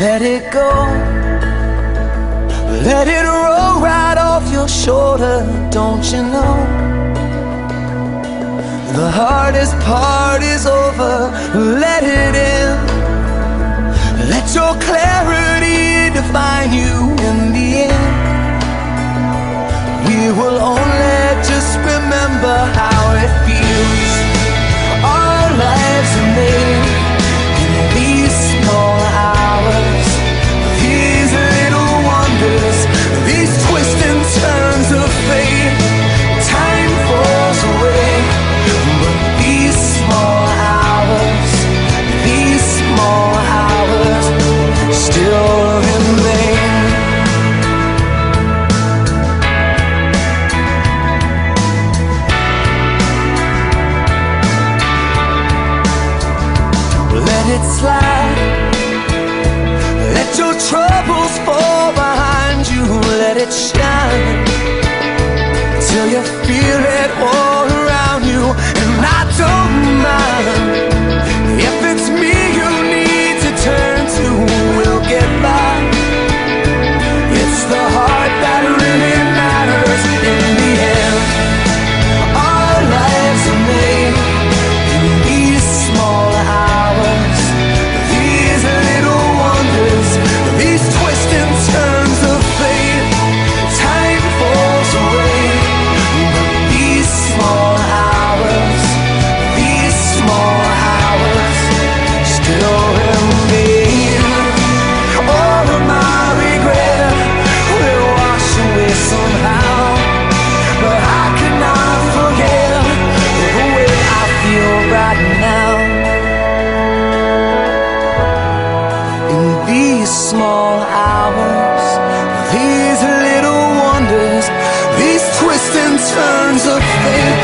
Let it go, let it roll right off your shoulder. Don't you know the hardest part is over? Let it in. Let your clarity define you in the end. We will only just remember how it feels. Our lives are made in these small hours, these little wonders, these twists and turns of fate. Time falls away, but these small hours, these small hours still remain. Let it slide, let your troubles fall behind you. Let it shine till you feel it all around you. And I don't mind if it's me you need to turn to. We'll get by. It's the heart that really matters in the end. Our lives are made in these small hours, these little wonders, these twists and turns of fate. Time falls away, but these small hours, these small hours still remain. All of my regret will wash away somehow, but I cannot forget the way I feel right now. In these small hours, these little wonders, these twists and turns of fate.